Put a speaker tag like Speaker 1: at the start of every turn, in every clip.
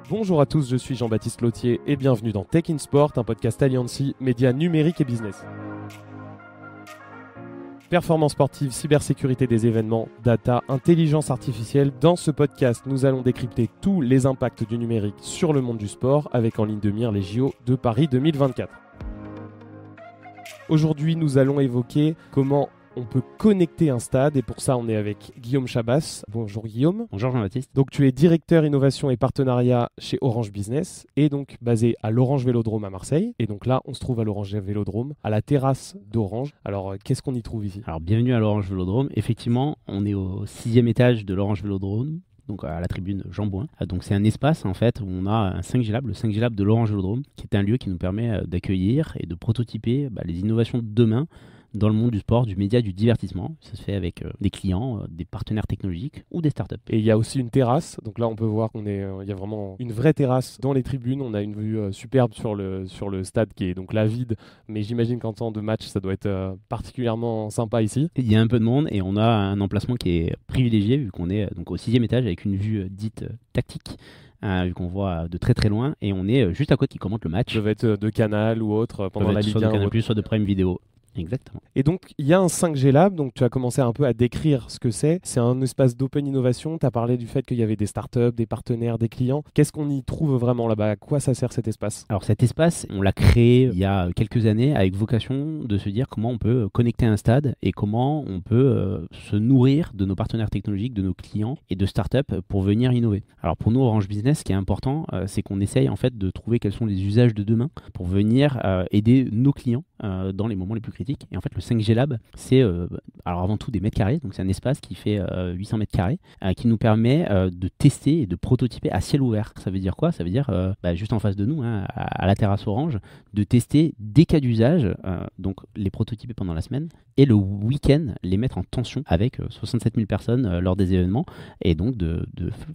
Speaker 1: Bonjour à tous, je suis Jean-Baptiste Lautier et bienvenue dans Tech in Sport, un podcast Alliancy, médias numériques et business. Performance sportive, cybersécurité des événements, data, intelligence artificielle. Dans ce podcast, nous allons décrypter tous les impacts du numérique sur le monde du sport avec en ligne de mire les JO de Paris 2024. Aujourd'hui, nous allons évoquer comment on peut connecter un stade et pour ça, on est avec Guillaume Chabas. Bonjour Guillaume.
Speaker 2: Bonjour Jean-Baptiste.
Speaker 1: Donc tu es directeur innovation et partenariat chez Orange Business et donc basé à l'Orange Vélodrome à Marseille. Et donc là, on se trouve à l'Orange Vélodrome, à la terrasse d'Orange. Alors, qu'est-ce qu'on y trouve ici ?
Speaker 2: Alors, bienvenue à l'Orange Vélodrome. Effectivement, on est au 6e étage de l'Orange Vélodrome, donc à la tribune Jean Bouin. Donc c'est un espace en fait où on a un 5G Lab, le 5G Lab de l'Orange Vélodrome, qui est un lieu qui nous permet d'accueillir et de prototyper les innovations de demain dans le monde du sport, du média, du divertissement. Ça se fait avec des clients, des partenaires technologiques ou des startups.
Speaker 1: Et il y a aussi une terrasse. Donc là, on peut voir qu'il y a vraiment une vraie terrasse dans les tribunes. On a une vue superbe sur le stade qui est donc là vide. Mais j'imagine qu'en temps de match, ça doit être particulièrement sympa ici.
Speaker 2: Il y a un peu de monde et on a un emplacement qui est privilégié vu qu'on est donc au 6e étage avec une vue dite tactique. Vu qu'on voit de très très loin et on est juste à côté qui commente le match.
Speaker 1: Ça va être de Canal ou autre pendant la Ligue 1.
Speaker 2: Soit de Canal+, soit de Prime Video. Exactement.
Speaker 1: Et donc, il y a un 5G Lab, donc tu as commencé un peu à décrire ce que c'est. C'est un espace d'open innovation. Tu as parlé du fait qu'il y avait des startups, des partenaires, des clients. Qu'est-ce qu'on y trouve vraiment là-bas ? À quoi ça sert cet espace ?
Speaker 2: Alors cet espace, on l'a créé il y a quelques années avec vocation de se dire comment on peut connecter un stade et comment on peut se nourrir de nos partenaires technologiques, de nos clients et de startups pour venir innover. Alors pour nous, Orange Business, ce qui est important, c'est qu'on essaye en fait de trouver quels sont les usages de demain pour venir aider nos clients dans les moments les plus critiques. Et en fait, le 5G Lab, c'est alors avant tout des mètres carrés, donc c'est un espace qui fait 800 mètres carrés, qui nous permet de tester et de prototyper à ciel ouvert. Ça veut dire quoi ? Ça veut dire, juste en face de nous, à la terrasse Orange, de tester des cas d'usage, donc les prototyper pendant la semaine, et le week-end, les mettre en tension avec 67 000 personnes lors des événements, et donc de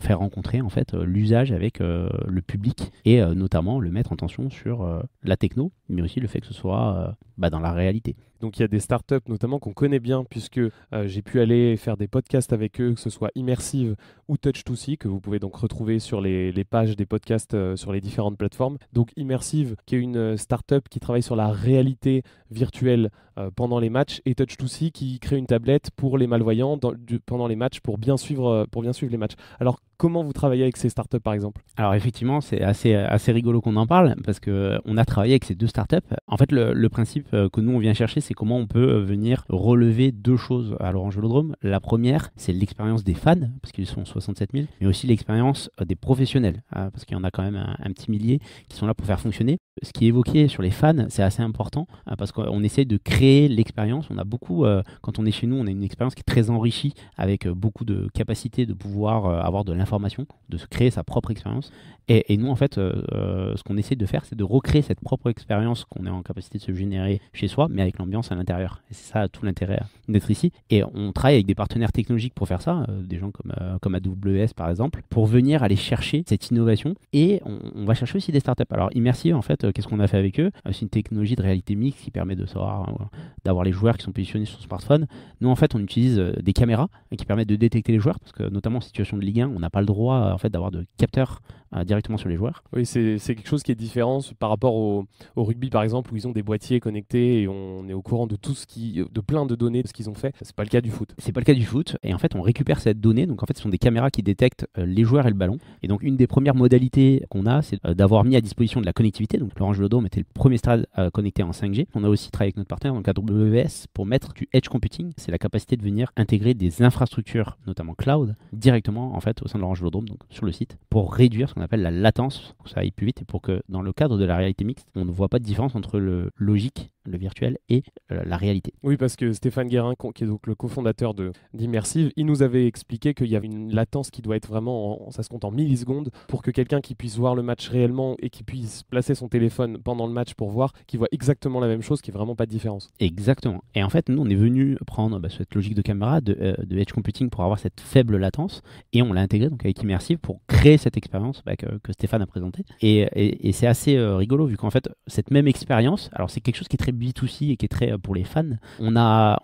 Speaker 2: faire rencontrer en fait l'usage avec le public, et notamment le mettre en tension sur la techno, mais aussi le fait que ce soit dans la réalité.
Speaker 1: Donc il y a des startups notamment qu'on connaît bien puisque j'ai pu aller faire des podcasts avec eux, que ce soit Immersive ou Touch2C, que vous pouvez donc retrouver sur les pages des podcasts sur les différentes plateformes. Donc Immersive, qui est une startup qui travaille sur la réalité virtuelle pendant les matchs, et Touch2C qui crée une tablette pour les malvoyants pendant les matchs pour bien suivre les matchs. Alors comment vous travaillez avec ces startups par exemple ?
Speaker 2: Alors effectivement, c'est assez rigolo qu'on en parle parce qu'on a travaillé avec ces deux startups. En fait, le principe que nous on vient chercher, c'est comment on peut venir relever deux choses à l'Orange Vélodrome. La première, c'est l'expérience des fans, parce qu'ils sont 67 000, mais aussi l'expérience des professionnels, parce qu'il y en a quand même un petit millier qui sont là pour faire fonctionner. Ce qui est évoqué sur les fans, c'est assez important parce qu'on essaye de créer l'expérience. On a beaucoup, quand on est chez nous, on a une expérience qui est très enrichie avec beaucoup de capacités de pouvoir avoir de l'information, de se créer sa propre expérience. Et nous, en fait, ce qu'on essaie de faire, c'est de recréer cette propre expérience qu'on est en capacité de se générer chez soi, mais avec l'ambiance à l'intérieur. Et c'est ça tout l'intérêt d'être ici. Et on travaille avec des partenaires technologiques pour faire ça, des gens comme AWS par exemple, pour venir aller chercher cette innovation. Et on va chercher aussi des startups. Alors Immersive, en fait, qu'est-ce qu'on a fait avec eux ? C'est une technologie de réalité mixte qui permet de savoir, d'avoir les joueurs qui sont positionnés sur son smartphone. Nous, en fait, on utilise des caméras qui permettent de détecter les joueurs, parce que notamment en situation de Ligue 1, on n'a pas le droit en fait, d'avoir de capteurs directement sur les joueurs.
Speaker 1: Oui, c'est quelque chose qui est différent par rapport au rugby par exemple, où ils ont des boîtiers connectés et on est au courant de de plein de données de ce qu'ils ont fait. C'est pas le cas du foot.
Speaker 2: C'est pas le cas du foot. Et en fait, on récupère cette donnée. Donc en fait, ce sont des caméras qui détectent les joueurs et le ballon. Et donc une des premières modalités qu'on a, c'est d'avoir mis à disposition de la connectivité. Donc l'Orange Vélodrome était le premier stade connecté en 5G. On a aussi travaillé avec notre partenaire, donc AWS, pour mettre du edge computing. C'est la capacité de venir intégrer des infrastructures, notamment cloud, directement en fait au sein de l'Orange Vélodrome, donc sur le site, pour réduire ce qu'on appelle la latence, pour que ça aille plus vite et pour que dans le cadre de la réalité mixte, on ne voit pas de différence entre le logique, le virtuel et la réalité.
Speaker 1: Oui, parce que Stéphane Guérin, qui est donc le cofondateur d'Immersive, il nous avait expliqué qu'il y avait une latence qui doit être vraiment, ça se compte en millisecondes, pour que quelqu'un qui puisse voir le match réellement et qui puisse placer son téléphone pendant le match pour voir, qu'il voit exactement la même chose, qu'il n'y ait vraiment pas de différence.
Speaker 2: Exactement. Et en fait, nous, on est venu prendre cette logique de caméra, de edge computing pour avoir cette faible latence, et on l'a intégré donc avec Immersive pour créer cette expérience que Stéphane a présentée. Et c'est assez rigolo, vu qu'en fait, cette même expérience, alors c'est quelque chose qui est très B2C et qui est très pour les fans, on a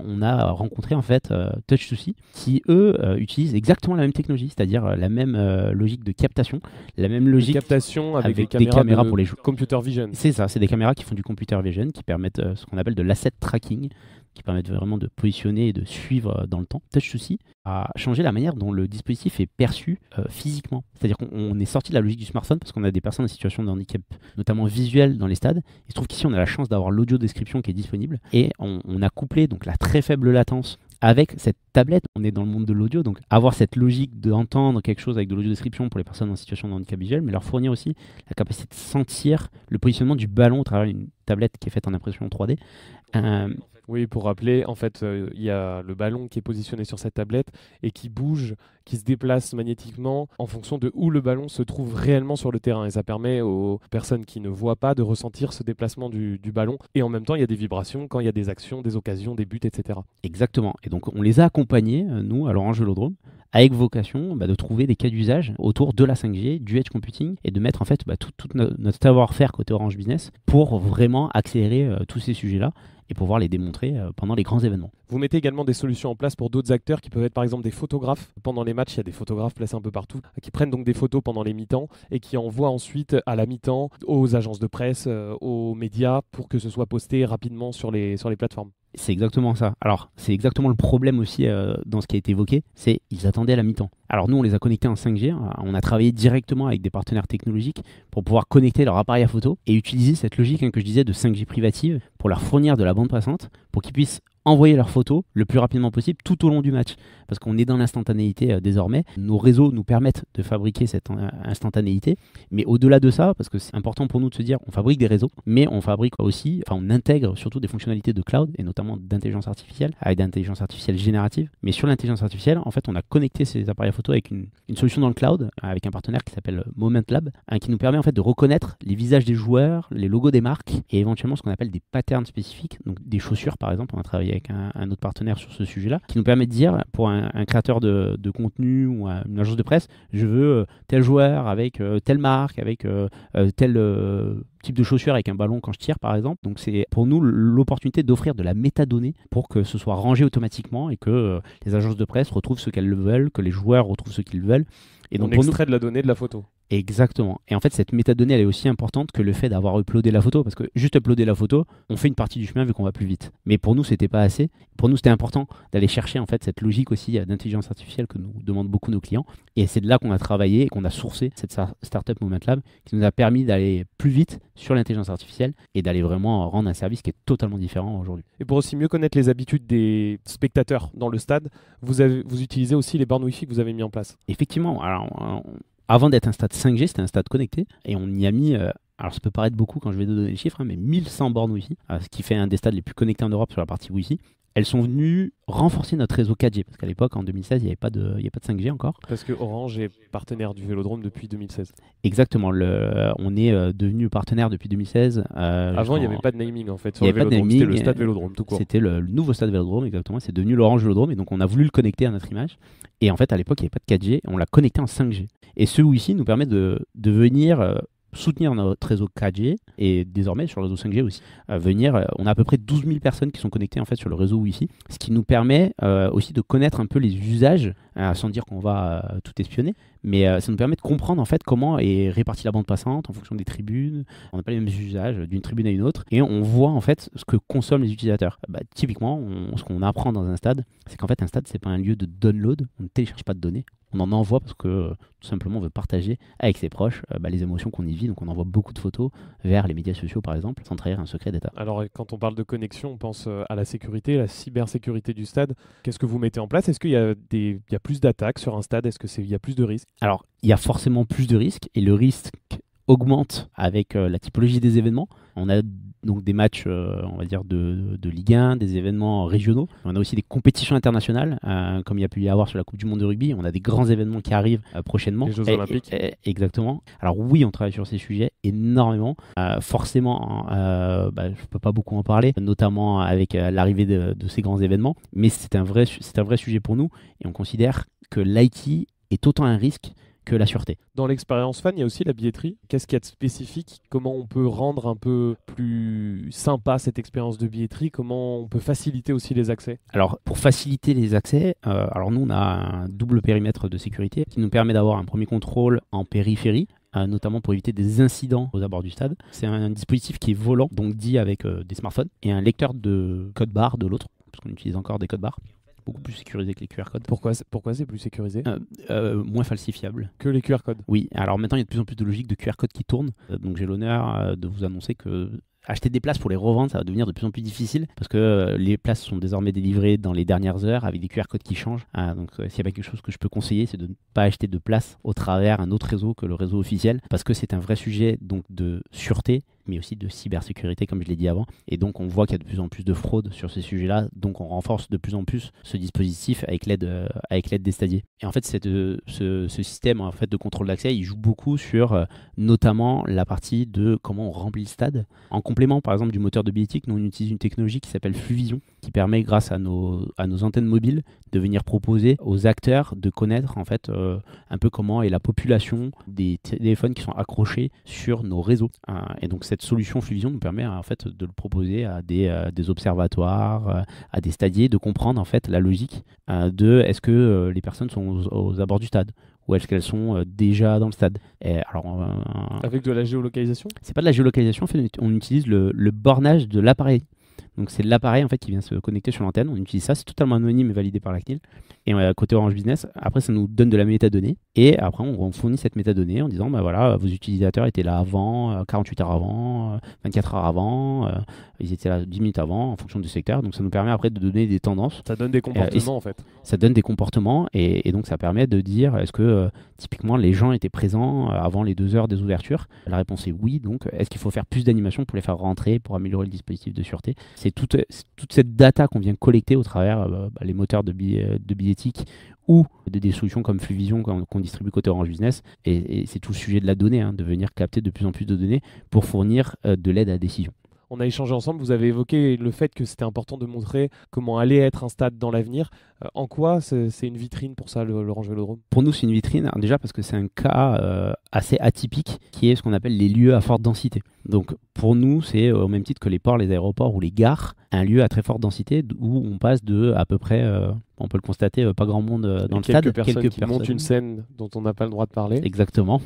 Speaker 2: rencontré en fait Touch2C qui eux utilisent exactement la même technologie, c'est-à-dire la même logique de captation, la même logique
Speaker 1: de captation avec
Speaker 2: des
Speaker 1: des caméras
Speaker 2: pour les jeux.
Speaker 1: Computer vision.
Speaker 2: C'est ça, c'est des caméras qui font du computer vision, qui permettent ce qu'on appelle de l'asset tracking, qui permettent vraiment de positionner et de suivre dans le temps. Touch2C a changé la manière dont le dispositif est perçu physiquement. C'est-à-dire qu'on est sorti de la logique du smartphone parce qu'on a des personnes en situation de handicap, notamment visuel dans les stades. Il se trouve qu'ici, on a la chance d'avoir l'audio description qui est disponible et on a couplé donc la très faible latence avec cette tablette. On est dans le monde de l'audio, donc avoir cette logique d'entendre quelque chose avec de l'audio description pour les personnes en situation de handicap visuel, mais leur fournir aussi la capacité de sentir le positionnement du ballon au travers d'une tablette qui est faite en impression 3D.
Speaker 1: Oui, pour rappeler, en fait, il y a le ballon qui est positionné sur cette tablette et qui bouge, qui se déplace magnétiquement en fonction de où le ballon se trouve réellement sur le terrain. Et ça permet aux personnes qui ne voient pas de ressentir ce déplacement du ballon. Et en même temps, il y a des vibrations quand il y a des actions, des occasions, des buts, etc.
Speaker 2: Exactement. Et donc, on les a accompagnés, nous, à l'Orange Vélodrome, avec vocation de trouver des cas d'usage autour de la 5G, du edge computing, et de mettre en fait tout notre savoir-faire côté Orange Business pour vraiment accélérer tous ces sujets-là et pouvoir les démontrer pendant les grands événements.
Speaker 1: Vous mettez également des solutions en place pour d'autres acteurs qui peuvent être par exemple des photographes. Pendant les matchs, il y a des photographes placés un peu partout qui prennent donc des photos pendant les mi-temps et qui envoient ensuite à la mi-temps aux agences de presse, aux médias pour que ce soit posté rapidement sur les plateformes.
Speaker 2: C'est exactement ça. Alors, c'est exactement le problème aussi dans ce qui a été évoqué, c'est qu'ils attendaient à la mi-temps. Alors nous, on les a connectés en 5G, on a travaillé directement avec des partenaires technologiques pour pouvoir connecter leur appareil à photo et utiliser cette logique que je disais de 5G privative pour leur fournir de la bande passante pour qu'ils puissent envoyer leurs photos le plus rapidement possible tout au long du match. Parce qu'on est dans l'instantanéité désormais. Nos réseaux nous permettent de fabriquer cette instantanéité. Mais au-delà de ça, parce que c'est important pour nous de se dire, on fabrique des réseaux, mais on fabrique aussi, on intègre surtout des fonctionnalités de cloud et notamment d'intelligence artificielle, avec d'intelligence artificielle générative. Mais sur l'intelligence artificielle, en fait, on a connecté ces appareils photo avec une solution dans le cloud, avec un partenaire qui s'appelle Moment Lab, qui nous permet en fait de reconnaître les visages des joueurs, les logos des marques et éventuellement ce qu'on appelle des patterns spécifiques, donc des chaussures par exemple. On a travaillé avec un autre partenaire sur ce sujet-là, qui nous permet de dire pour un créateur de contenu ou une agence de presse, je veux tel joueur avec telle marque, avec tel type de chaussures avec un ballon quand je tire par exemple. Donc c'est pour nous l'opportunité d'offrir de la métadonnée pour que ce soit rangé automatiquement et que les agences de presse retrouvent ce qu'elles veulent, que les joueurs retrouvent ce qu'ils veulent.
Speaker 1: Et donc on extrait de la donnée de la photo.
Speaker 2: Exactement. Et en fait, cette métadonnée, elle est aussi importante que le fait d'avoir uploadé la photo. Parce que juste uploader la photo, on fait une partie du chemin vu qu'on va plus vite. Mais pour nous, c'était pas assez. Pour nous, c'était important d'aller chercher en fait cette logique aussi d'intelligence artificielle que nous demandent beaucoup nos clients. Et c'est de là qu'on a travaillé et qu'on a sourcé cette startup Moment Lab qui nous a permis d'aller plus vite sur l'intelligence artificielle et d'aller vraiment rendre un service qui est totalement différent aujourd'hui.
Speaker 1: Et pour aussi mieux connaître les habitudes des spectateurs dans le stade, vous utilisez aussi les bornes Wi-Fi que vous avez mis en place.
Speaker 2: Effectivement. Alors, avant d'être un stade 5G, c'était un stade connecté et on y a mis, alors ça peut paraître beaucoup quand je vais donner les chiffres, mais 1100 bornes Wi-Fi, ce qui fait un des stades les plus connectés en Europe sur la partie Wi-Fi. Elles sont venues renforcer notre réseau 4G, parce qu'à l'époque, en 2016, il n'y avait pas de 5G encore.
Speaker 1: Parce que Orange est partenaire du Vélodrome depuis 2016.
Speaker 2: Exactement, on est devenu partenaire depuis 2016.
Speaker 1: Avant, il n'y avait pas de naming en fait sur
Speaker 2: le
Speaker 1: Vélodrome, c'était le stade Vélodrome tout court.
Speaker 2: C'était le nouveau stade Vélodrome, exactement, c'est devenu l'Orange Vélodrome, et donc on a voulu le connecter à notre image. Et en fait, à l'époque, il n'y avait pas de 4G, on l'a connecté en 5G. Et ce Wi-Fi nous permet de venir soutenir notre réseau 4G et désormais sur le réseau 5G aussi. On a à peu près 12 000 personnes qui sont connectées en fait sur le réseau Wi-Fi, ce qui nous permet aussi de connaître un peu les usages, sans dire qu'on va tout espionner, mais ça nous permet de comprendre en fait comment est répartie la bande passante en fonction des tribunes. On n'a pas les mêmes usages d'une tribune à une autre et on voit en fait ce que consomment les utilisateurs. Typiquement, ce qu'on apprend dans un stade, c'est qu'en fait un stade c'est pas un lieu de download, on ne télécharge pas de données. On en envoie parce que tout simplement on veut partager avec ses proches les émotions qu'on y vit. Donc on envoie beaucoup de photos vers les médias sociaux par exemple, sans trahir un secret d'État.
Speaker 1: Alors quand on parle de connexion, on pense à la sécurité, la cybersécurité du stade. Qu'est-ce que vous mettez en place? Est-ce qu'il y a plus d'attaques sur un stade? Est-ce qu'il y a plus de risques?
Speaker 2: Alors il y a forcément plus de risques et le risque augmente avec la typologie des événements. On a donc des matchs, on va dire, de Ligue 1, des événements régionaux. On a aussi des compétitions internationales, comme il y a pu y avoir sur la Coupe du Monde de rugby. On a des grands événements qui arrivent prochainement.
Speaker 1: Les Jeux Olympiques.
Speaker 2: Exactement. Alors oui, on travaille sur ces sujets énormément. Forcément, je ne peux pas beaucoup en parler, notamment avec l'arrivée de ces grands événements. Mais c'est un vrai sujet pour nous et on considère que l'IT est autant un risque que la sûreté.
Speaker 1: Dans l'expérience fan, il y a aussi la billetterie. Qu'est-ce qu'il y a de spécifique? Comment on peut rendre un peu plus sympa cette expérience de billetterie? Comment on peut faciliter aussi les accès?
Speaker 2: Alors, pour faciliter les accès, alors nous, on a un double périmètre de sécurité qui nous permet d'avoir un premier contrôle en périphérie, notamment pour éviter des incidents aux abords du stade. C'est un dispositif qui est volant, donc dit avec des smartphones, et un lecteur de code barre de l'autre, parce qu'on utilise encore des codes barres. Beaucoup plus sécurisé que les QR codes.
Speaker 1: Pourquoi c'est plus sécurisé?
Speaker 2: Moins falsifiable.
Speaker 1: Que les QR codes?
Speaker 2: Oui, alors maintenant il y a de plus en plus de logiques de QR codes qui tournent. Donc j'ai l'honneur de vous annoncer que acheter des places pour les revendre, ça va devenir de plus en plus difficile parce que les places sont désormais délivrées dans les dernières heures avec des QR codes qui changent. Donc s'il y a pas quelque chose que je peux conseiller, c'est de ne pas acheter de place au travers un autre réseau que le réseau officiel parce que c'est un vrai sujet donc de sûreté mais aussi de cybersécurité comme je l'ai dit avant. Et donc on voit qu'il y a de plus en plus de fraude sur ces sujets-là, donc on renforce de plus en plus ce dispositif avec l'aide des stadiers. Et en fait ce système en fait de contrôle d'accès, il joue beaucoup sur notamment la partie de comment on remplit le stade. En complément par exemple du moteur de billettique, nous on utilise une technologie qui s'appelle Fluvision, qui permet grâce à nos antennes mobiles de venir proposer aux acteurs de connaître en fait un peu comment est la population des téléphones qui sont accrochés sur nos réseaux. Et donc cette solution Fluvision nous permet en fait de le proposer à des observatoires, à des stadiers, de comprendre en fait la logique de est-ce que les personnes sont aux abords du stade ou est-ce qu'elles sont déjà dans le stade. Et alors,
Speaker 1: avec de la géolocalisation?
Speaker 2: C'est pas de la géolocalisation, en fait, on utilise le bornage de l'appareil. Donc c'est l'appareil en fait qui vient se connecter sur l'antenne. On utilise ça, c'est totalement anonyme et validé par la CNIL. Et côté Orange Business, après ça nous donne de la métadonnée. Et après on fournit cette métadonnée en disant bah voilà, vos utilisateurs étaient là avant, 48 heures avant, 24 heures avant, ils étaient là 10 minutes avant en fonction du secteur. Donc ça nous permet après de donner des tendances.
Speaker 1: Ça donne des comportements en fait.
Speaker 2: Ça donne des comportements et donc ça permet de dire est-ce que typiquement les gens étaient présents avant les 2 heures des ouvertures. La réponse est oui. Donc est-ce qu'il faut faire plus d'animation pour les faire rentrer, pour améliorer le dispositif de sûreté? C'est toute cette data qu'on vient collecter au travers les moteurs de billettique ou des solutions comme Fluvision qu'on distribue côté Orange Business. Et c'est tout le sujet de la donnée, de venir capter de plus en plus de données pour fournir de l'aide à la décision.
Speaker 1: On a échangé ensemble, vous avez évoqué le fait que c'était important de montrer comment allait être un stade dans l'avenir. En quoi c'est une vitrine pour ça, l'Orange Vélodrome?
Speaker 2: Pour nous, c'est une vitrine, déjà parce que c'est un cas assez atypique, qui est ce qu'on appelle les lieux à forte densité. Donc pour nous, c'est au même titre que les ports, les aéroports ou les gares, un lieu à très forte densité où on passe de à peu près, on peut le constater, pas grand monde dans le stade.
Speaker 1: Quelques personnes montent une scène dont on n'a pas le droit de parler.
Speaker 2: Exactement.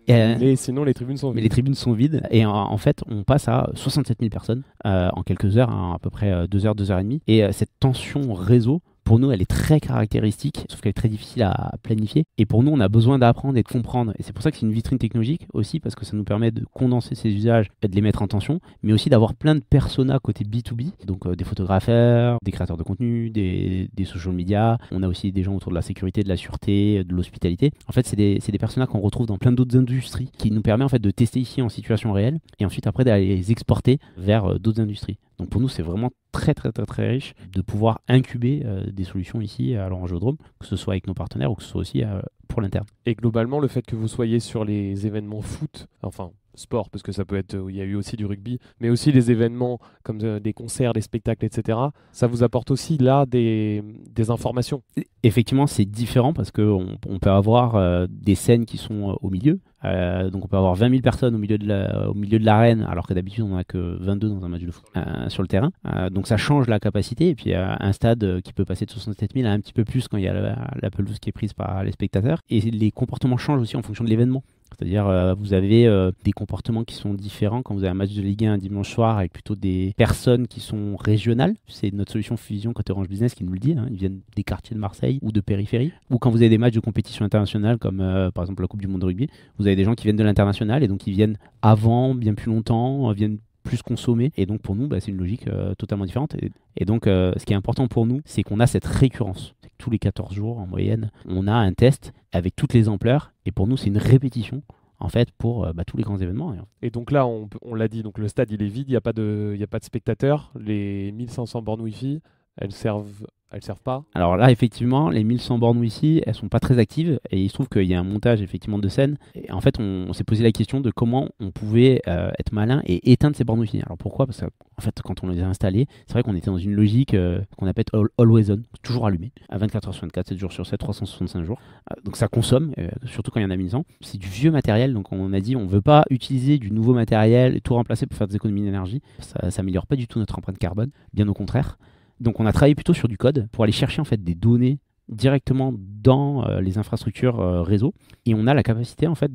Speaker 1: Mais sinon, les tribunes sont vides.
Speaker 2: Mais les tribunes sont vides. Et en fait, on passe à 67 000 personnes en quelques heures, à peu près 2 heures, 2 heures et demie. Et cette tension réseau, pour nous, elle est très caractéristique, sauf qu'elle est très difficile à planifier. Et pour nous, on a besoin d'apprendre et de comprendre. Et c'est pour ça que c'est une vitrine technologique aussi, parce que ça nous permet de condenser ces usages et de les mettre en tension, mais aussi d'avoir plein de personas côté B2B, donc des photographeurs, des créateurs de contenu, des social media. On a aussi des gens autour de la sécurité, de la sûreté, de l'hospitalité. En fait, c'est des personas qu'on retrouve dans plein d'autres industries, qui nous permet en fait de tester ici en situation réelle, et ensuite après d'aller les exporter vers d'autres industries. Donc pour nous, c'est vraiment très riche de pouvoir incuber des solutions ici à l'Orange Vélodrome, que ce soit avec nos partenaires ou que ce soit aussi pour l'interne.
Speaker 1: Et globalement, le fait que vous soyez sur les événements foot, enfin sport, parce que ça peut être, il y a eu aussi du rugby, mais aussi les événements comme des concerts, des spectacles, etc., ça vous apporte aussi là des informations.
Speaker 2: Effectivement, c'est différent parce qu'on peut avoir des scènes qui sont au milieu. Donc on peut avoir 20 000 personnes au milieu de l'arène, alors que d'habitude on n'en a que 22 dans un match de foot sur le terrain. Donc ça change la capacité. Et puis un stade qui peut passer de 67 000 à un petit peu plus quand il y a la pelouse qui est prise par les spectateurs. Et les comportements changent aussi en fonction de l'événement. C'est-à-dire vous avez des comportements qui sont différents quand vous avez un match de Ligue 1 un dimanche soir avec plutôt des personnes qui sont régionales. C'est notre solution Fusion côté Orange Business qui nous le dit. Ils viennent des quartiers de Marseille ou de périphérie. Ou quand vous avez des matchs de compétition internationale comme par exemple la Coupe du Monde de rugby, vous avez des gens qui viennent de l'international et donc ils viennent avant, bien plus longtemps, viennent plus consommer. Et donc pour nous, c'est une logique totalement différente. Et donc ce qui est important pour nous, c'est qu'on a cette récurrence. Tous les 14 jours en moyenne, on a un test avec toutes les ampleurs. Et pour nous, c'est une répétition en fait pour tous les grands événements.
Speaker 1: Et donc là, on l'a dit, donc le stade il est vide, il n'y a pas de spectateurs. Les 1500 bornes Wi-Fi, elles servent elles servent pas.
Speaker 2: Alors là, effectivement, les 1100 bornes Wi-Fi, elles sont pas très actives et il se trouve qu'il y a un montage effectivement de scène. Et en fait, on s'est posé la question de comment on pouvait être malin et éteindre ces bornes Wi-Fi. Alors pourquoi? Parce que en fait, quand on les a installées, c'est vrai qu'on était dans une logique qu'on appelle always on, toujours allumé, à 24h sur 24, 7 jours sur 7, 365 jours. Donc ça consomme, surtout quand il y en a 1100. C'est du vieux matériel, donc on a dit on veut pas utiliser du nouveau matériel et tout remplacer pour faire des économies d'énergie. Ça s'améliore pas du tout notre empreinte carbone, bien au contraire. Donc on a travaillé plutôt sur du code pour aller chercher en fait des données directement dans les infrastructures réseau, et on a la capacité en fait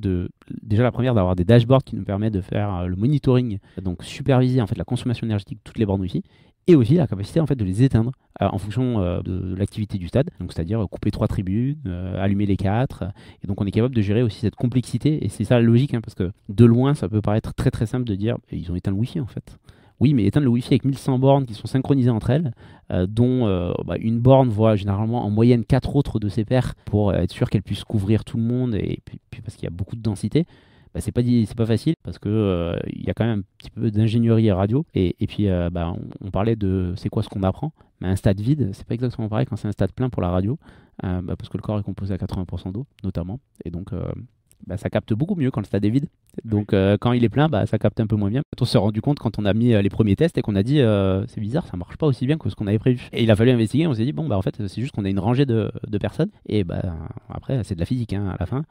Speaker 2: déjà la première d'avoir des dashboards qui nous permettent de faire le monitoring, donc superviser en fait la consommation énergétique de toutes les bornes Wi-Fi, et aussi la capacité en fait de les éteindre en fonction de l'activité du stade, donc c'est-à-dire couper 3 tribunes, allumer les 4, et donc on est capable de gérer aussi cette complexité, et c'est ça la logique, hein, parce que de loin ça peut paraître très très simple de dire ils ont éteint le Wi-Fi en fait. Oui, mais éteindre le Wi-Fi avec 1100 bornes qui sont synchronisées entre elles, dont une borne voit généralement en moyenne 4 autres de ses pairs pour être sûr qu'elle puisse couvrir tout le monde, et puis parce qu'il y a beaucoup de densité, c'est pas facile parce que il y a quand même un petit peu d'ingénierie radio, et puis on parlait de c'est quoi ce qu'on apprend, mais un stade vide, c'est pas exactement pareil quand c'est un stade plein pour la radio, parce que le corps est composé à 80% d'eau notamment, et donc ça capte beaucoup mieux quand le stade est vide. Donc quand il est plein, ça capte un peu moins bien. On s'est rendu compte quand on a mis les premiers tests et qu'on a dit c'est bizarre, ça marche pas aussi bien que ce qu'on avait prévu. Et il a fallu investiguer, on s'est dit en fait c'est juste qu'on a une rangée de personnes, et après c'est de la physique à la fin.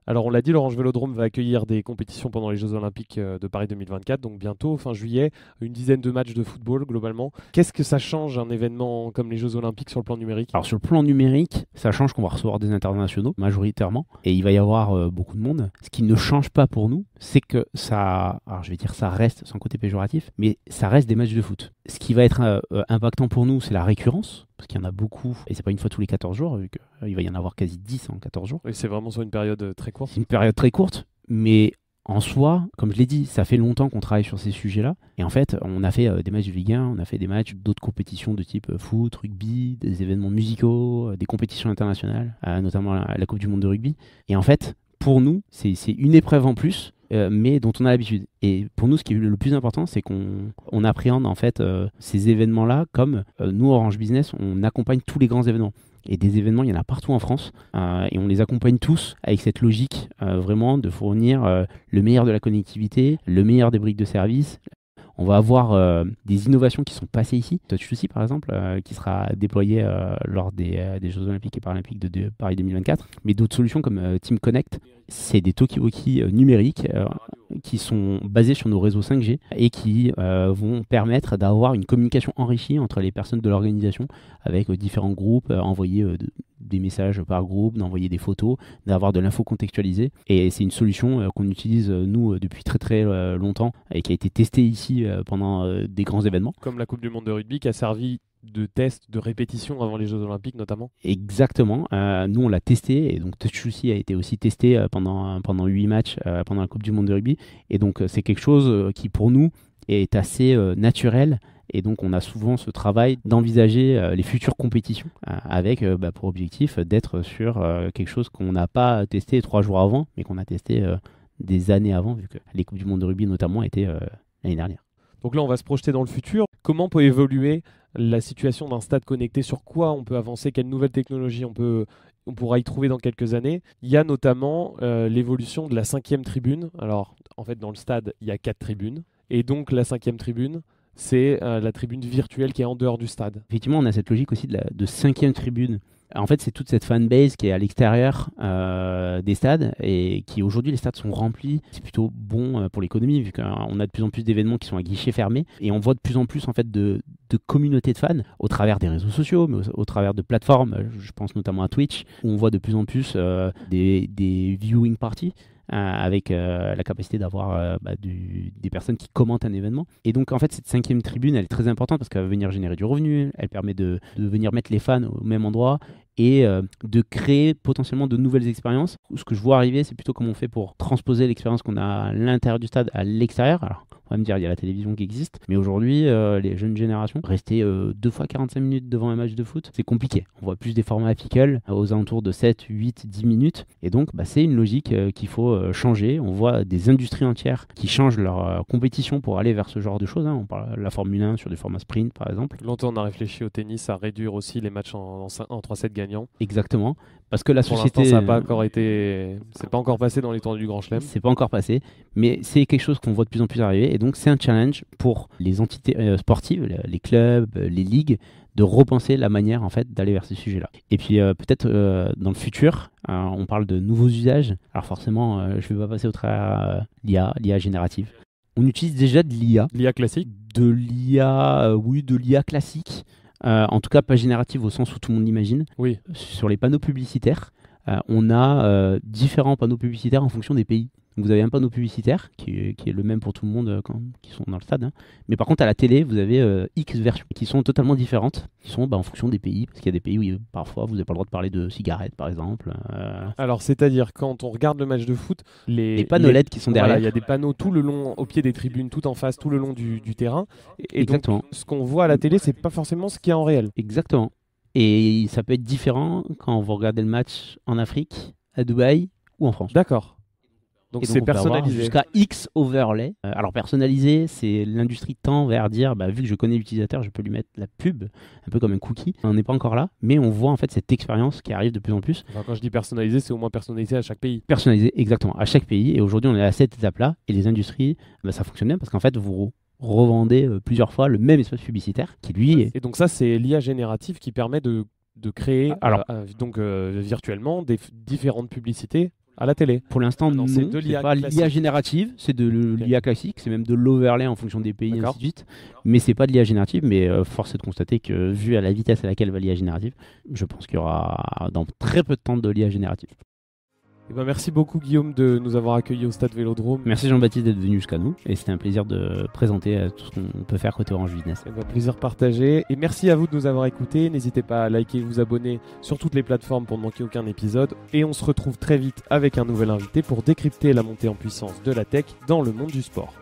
Speaker 1: Alors on l'a dit, l'Orange Vélodrome va accueillir des compétitions pendant les Jeux Olympiques de Paris 2024, donc bientôt, fin juillet, une dizaine de matchs de football globalement. Qu'est-ce que ça change un événement comme les Jeux Olympiques sur le plan numérique?
Speaker 2: Alors sur le plan numérique, ça change qu'on va recevoir des internationaux majoritairement, et il va y avoir beaucoup de monde. Ce qui ne change pas pour nous, c'est que ça, alors je vais dire ça reste, sans côté péjoratif, mais ça reste des matchs de foot. Ce qui va être impactant pour nous, c'est la récurrence, parce qu'il y en a beaucoup, et c'est pas une fois tous les 14 jours, vu qu'il va y en avoir quasi 10 en 14 jours.
Speaker 1: Et c'est vraiment sur une période très courte.
Speaker 2: C'est une période très courte, mais en soi, comme je l'ai dit, ça fait longtemps qu'on travaille sur ces sujets-là, et en fait, on a fait des matchs de Ligue 1, on a fait des matchs d'autres compétitions de type foot, rugby, des événements musicaux, des compétitions internationales, notamment la Coupe du Monde de rugby, et en fait, pour nous, c'est une épreuve en plus, mais dont on a l'habitude. Et pour nous, ce qui est le plus important, c'est qu'on appréhende en fait ces événements-là comme nous, Orange Business, on accompagne tous les grands événements. Et des événements, il y en a partout en France, et on les accompagne tous avec cette logique vraiment de fournir le meilleur de la connectivité, le meilleur des briques de service. On va avoir des innovations qui sont passées ici. Touch2C, par exemple, qui sera déployé lors des Jeux Olympiques et Paralympiques de Paris 2024. Mais d'autres solutions comme Team Connect, c'est des talkie-walkie numériques qui sont basés sur nos réseaux 5G et qui vont permettre d'avoir une communication enrichie entre les personnes de l'organisation avec différents groupes, envoyer des messages par groupe, d'envoyer des photos, d'avoir de l'info contextualisée. Et c'est une solution qu'on utilise, nous, depuis très très longtemps et qui a été testée ici pendant des grands événements.
Speaker 1: Comme la Coupe du Monde de rugby qui a servi de test, de répétition avant les Jeux Olympiques notamment.
Speaker 2: Exactement. Nous, on l'a testé, et donc Touch2C a été aussi testé pendant 8 matchs pendant la Coupe du Monde de rugby. Et donc, c'est quelque chose qui, pour nous, est assez naturel. Et donc, on a souvent ce travail d'envisager les futures compétitions avec pour objectif d'être sur quelque chose qu'on n'a pas testé 3 jours avant, mais qu'on a testé des années avant, vu que les Coupes du Monde de rugby notamment étaient l'année dernière.
Speaker 1: Donc là, on va se projeter dans le futur. Comment peut évoluer la situation d'un stade connecté? Sur quoi on peut avancer? Quelles nouvelles technologies on pourra y trouver dans quelques années? Il y a notamment l'évolution de la 5e tribune. Alors, en fait, dans le stade, il y a 4 tribunes. Et donc, la 5e tribune, c'est la tribune virtuelle qui est en dehors du stade.
Speaker 2: Effectivement, on a cette logique aussi de 5e tribune. En fait, c'est toute cette fanbase qui est à l'extérieur des stades, et qui aujourd'hui, les stades sont remplis. C'est plutôt bon pour l'économie, vu qu'on a de plus en plus d'événements qui sont à guichets fermés, et on voit de plus en plus en fait de communautés de fans au travers des réseaux sociaux, mais au travers de plateformes. Je pense notamment à Twitch, où on voit de plus en plus des viewing parties avec la capacité d'avoir des personnes qui commentent un événement. Et donc en fait cette 5e tribune, elle est très importante parce qu'elle va venir générer du revenu, elle permet de venir mettre les fans au même endroit et de créer potentiellement de nouvelles expériences. Ce que je vois arriver, c'est plutôt comment on fait pour transposer l'expérience qu'on a à l'intérieur du stade à l'extérieur. Alors va me dire, il y a la télévision qui existe, mais aujourd'hui, les jeunes générations, rester 2 fois 45 minutes devant un match de foot, c'est compliqué. On voit plus des formats apical aux alentours de 7, 8, 10 minutes, et donc c'est une logique qu'il faut changer. On voit des industries entières qui changent leur compétition pour aller vers ce genre de choses. On parle de la Formule 1 sur des formats sprint, par exemple.
Speaker 1: Longtemps, on a réfléchi au tennis à réduire aussi les matchs en 3-7 gagnants.
Speaker 2: Exactement. Parce que la société...
Speaker 1: ça n'a pas encore été... C'est pas encore passé dans l'étendue du Grand Chelem.
Speaker 2: C'est pas encore passé, mais c'est quelque chose qu'on voit de plus en plus arriver. Et donc, c'est un challenge pour les entités sportives, les clubs, les ligues, de repenser la manière en fait d'aller vers ces sujets-là. Et puis peut-être dans le futur, on parle de nouveaux usages. Alors forcément, je ne vais pas passer au travers l'IA générative. On utilise déjà de l'IA.
Speaker 1: L'IA classique ?
Speaker 2: De l'IA, oui, de l'IA classique. En tout cas, pas générative au sens où tout le monde l'imagine.
Speaker 1: Oui.
Speaker 2: Sur les panneaux publicitaires, on a différents panneaux publicitaires en fonction des pays. Donc vous avez un panneau publicitaire qui est le même pour tout le monde qui sont dans le stade. Mais par contre, à la télé, vous avez X versions qui sont totalement différentes, qui sont en fonction des pays. Parce qu'il y a des pays où parfois vous n'avez pas le droit de parler de cigarettes, par exemple.
Speaker 1: Alors, c'est-à-dire, quand on regarde le match de foot, les
Speaker 2: panneaux LED qui sont derrière.
Speaker 1: Il y a des panneaux tout le long, au pied des tribunes, tout en face, tout le long du terrain. Et
Speaker 2: exactement.
Speaker 1: Donc, ce qu'on voit à la télé, c'est pas forcément ce qu'il y a en réel.
Speaker 2: Exactement. Et ça peut être différent quand vous regardez le match en Afrique, à Dubaï ou en France.
Speaker 1: D'accord. Donc c'est personnalisé.
Speaker 2: Jusqu'à X overlay. Alors personnalisé, c'est l'industrie tend vers dire, vu que je connais l'utilisateur, je peux lui mettre la pub, un peu comme un cookie. On n'est pas encore là, mais on voit en fait cette expérience qui arrive de plus en plus.
Speaker 1: Enfin, quand je dis personnalisé, c'est au moins personnalisé à chaque pays.
Speaker 2: Personnalisé, exactement, à chaque pays. Et aujourd'hui, on est à cette étape-là. Et les industries, ça fonctionne bien parce qu'en fait, vous revendez plusieurs fois le même espace publicitaire qui lui est...
Speaker 1: Et donc ça, c'est l'IA générative qui permet de créer virtuellement des différentes publicités à la télé.
Speaker 2: Pour l'instant, non, c'est pas l'IA générative, c'est de l'IA classique, c'est même de l'overlay en fonction des pays, ainsi de suite. Mais c'est pas de l'IA générative, mais force est de constater que, vu à la vitesse à laquelle va l'IA générative, je pense qu'il y aura dans très peu de temps de l'IA générative.
Speaker 1: Merci beaucoup Guillaume de nous avoir accueillis au Stade Vélodrome.
Speaker 2: Merci Jean-Baptiste d'être venu jusqu'à nous et c'était un plaisir de présenter tout ce qu'on peut faire côté Orange Business.
Speaker 1: Plaisir partagé et merci à vous de nous avoir écoutés. N'hésitez pas à liker et vous abonner sur toutes les plateformes pour ne manquer aucun épisode et on se retrouve très vite avec un nouvel invité pour décrypter la montée en puissance de la tech dans le monde du sport.